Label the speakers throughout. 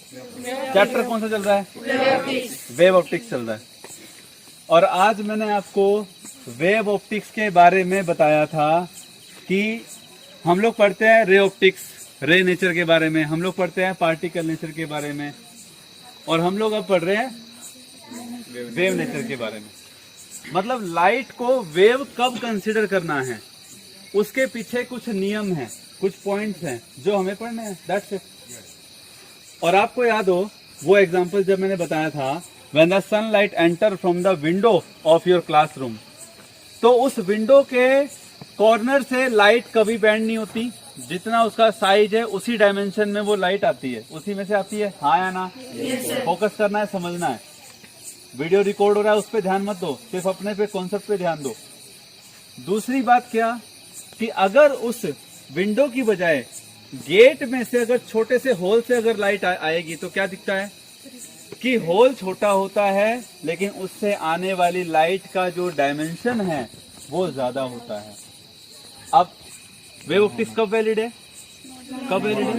Speaker 1: Chapter कौन सा चल रहा है? वेव ऑप्टिक्स चल रहा है। और आज मैंने आपको वेव ऑप्टिक्स के बारे में बताया था कि हम लोग पढ़ते हैं रे ऑप्टिक्स, रे नेचर के बारे में, हम लोग पढ़ते हैं पार्टिकल नेचर के बारे में, और हम लोग अब पढ़ रहे हैं वेव नेचर के बारे में। मतलब लाइट को वेव कब कंसीडर करना है, उसके पीछे कुछ नियम हैं, कुछ पॉइंट्स हैं जो हमें पढ़ने हैं, दैट्स इट। और आपको याद हो वो एग्जांपल जब मैंने बताया था, when the sunlight enter from the window of your classroom, तो उस विंडो के कॉर्नर से लाइट कभी बेंड नहीं होती, जितना उसका साइज है उसी डायमेंशन में वो लाइट आती है, उसी में से आती है, हाँ या ना? फोकस करना है, समझना है। वीडियो रिकॉर्ड हो रहा है उस पर ध्यान मत दो, सिर्फ अपने पे कॉन्सेप्ट पे ध्यान दो। दूसरी बात क्या, कि अगर उस विंडो की बजाय गेट में से अगर छोटे से होल से अगर लाइट आएगी तो क्या दिखता है कि होल छोटा होता है, लेकिन उससे आने वाली लाइट का जो डायमेंशन है वो ज्यादा होता है। अब वेव ऑप्टिक्स कब वैलिड है? कब वैलिड है?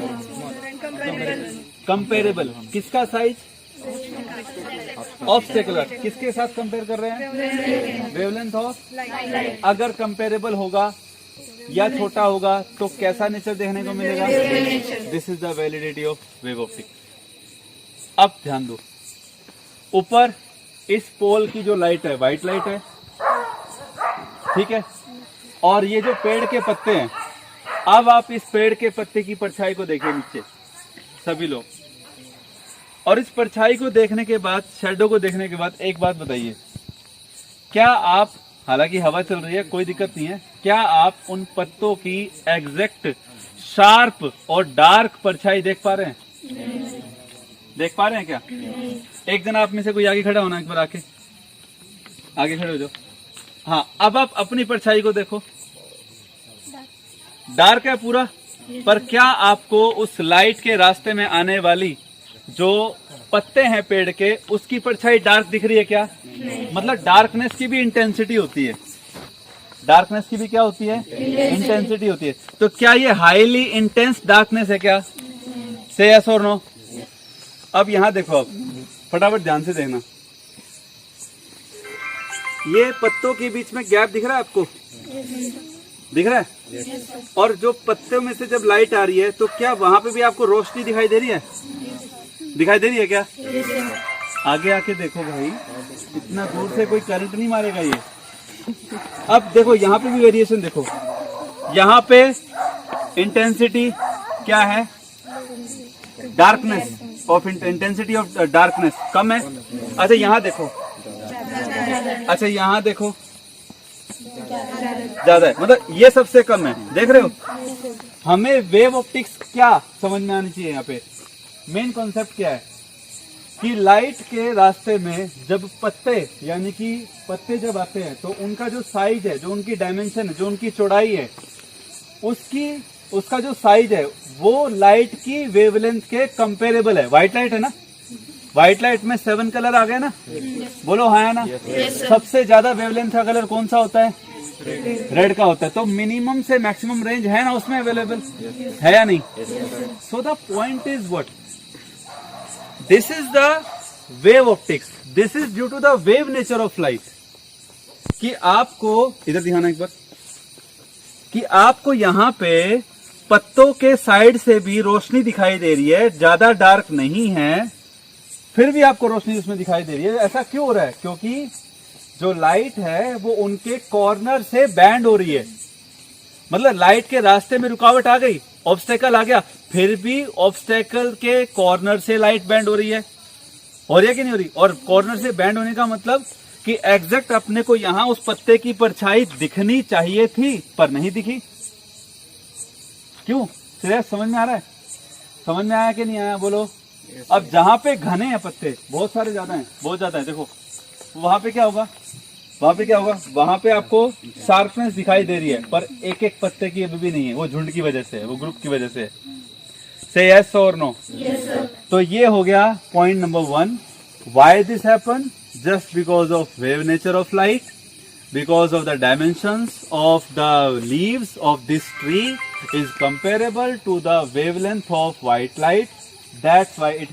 Speaker 1: कंपेरेबल। किसका साइज? ऑब्स्टेकुलर। किसके साथ कंपेयर कर रहे हैं? Wavelength of. अगर कंपेरेबल होगा या छोटा होगा तो कैसा नेचर देखने को मिलेगा? This is the validity of wave optics. अब ध्यान दो, ऊपर इस पोल की जो लाइट है व्हाइट लाइट है, ठीक है, और ये जो पेड़ के पत्ते हैं, अब आप इस पेड़ के पत्ते की परछाई को देखिए नीचे सभी लोग, और इस परछाई को देखने के बाद, शैडो को देखने के बाद एक बात बताइए, क्या आप, हालांकि हवा चल रही है कोई दिक्कत नहीं है, क्या आप उन पत्तों की एग्जैक्ट शार्प और डार्क परछाई देख पा रहे हैं? देख पा रहे हैं क्या? एक दिन आप में से कोई आगे खड़ा होना, एक बार आके आगे खड़े हो जाओ। हाँ, अब आप अपनी परछाई को देखो, डार्क है पूरा, पर क्या आपको उस लाइट के रास्ते में आने वाली जो पत्ते हैं पेड़ के, उसकी परछाई डार्क दिख रही है क्या? मतलब डार्कनेस की भी इंटेंसिटी होती है, डार्कनेस की भी क्या होती है? इंटेंसिटी होती है। तो क्या ये हाईली इंटेंस डार्कनेस है क्या? से यस और नो। अब यहां देखो, अब फटाफट ध्यान से देखना, ये पत्तों के बीच में गैप दिख रहा है आपको? दिख रहा है? और जो पत्तों में से जब लाइट आ रही है तो क्या वहां पे भी आपको रोशनी दिखाई दे रही है? दिखाई दे रही है क्या? आगे आके देखो भाई, इतना दूर से कोई करंट नहीं मारेगा ये। अब देखो यहाँ पे भी वेरिएशन देखो, यहाँ पे इंटेंसिटी क्या है? Darkness of, intensity of darkness कम है। अच्छा यहाँ देखो, अच्छा यहाँ देखो ज्यादा है, मतलब ये सबसे कम है, देख रहे हो? हमें वेव ऑप्टिक्स क्या समझ में आनी चाहिए? यहाँ पे मेन कॉन्सेप्ट क्या है कि लाइट के रास्ते में जब पत्ते, यानी कि पत्ते जब आते हैं तो उनका जो साइज है, जो उनकी डायमेंशन है, जो उनकी चौड़ाई है, उसका जो साइज है वो लाइट की वेवलेंथ के कंपेरेबल है। व्हाइट लाइट है ना, व्हाइट लाइट में 7 कलर आ गए ना, बोलो हाँ है ना? सबसे ज्यादा वेवलेंथ का कलर कौन सा होता है? रेड का होता है। तो मिनिमम से मैक्सिमम रेंज है ना उसमें अवेलेबल, है या नहीं? So the point is what, this is the wave optics, this is due to the wave nature of light. कि आपको इधर दिखाना एक बार, कि आपको यहाँ पे पत्तों के साइड से भी रोशनी दिखाई दे रही है, ज्यादा डार्क नहीं है, फिर भी आपको रोशनी उसमें दिखाई दे रही है। ऐसा क्यों हो रहा है? क्योंकि जो लाइट है वो उनके कॉर्नर से बैंड हो रही है, मतलब लाइट के रास्ते में रुकावट आ गई, ऑब्स्टेकल आ गया, फिर भी ऑब्स्टेकल के कॉर्नर से लाइट बैंड हो रही है। हो रही है कि नहीं हो रही? और कॉर्नर से बैंड होने का मतलब कि एग्जैक्ट अपने को यहां उस पत्ते की परछाई दिखनी चाहिए थी पर नहीं दिखी। क्यों? सीरियस समझ में आ रहा है? समझ में आया कि नहीं आया? बोलो। अब जहां पे घने हैं पत्ते, बहुत सारे ज्यादा हैं, बहुत ज्यादा है, देखो वहां पे क्या होगा? वहां पे क्या होगा? वहां पे आपको शार्पनेस दिखाई दे रही है, पर एक एक पत्ते की अभी भी नहीं है। वो झुंड की वजह से है, वो ग्रुप की वजह से। से यस और नो? तो ये हो गया point number 1। Why this happen? Just because of wave nature of light, because of the dimensions of the leaves of this tree is comparable to the wavelength of white light. That's why it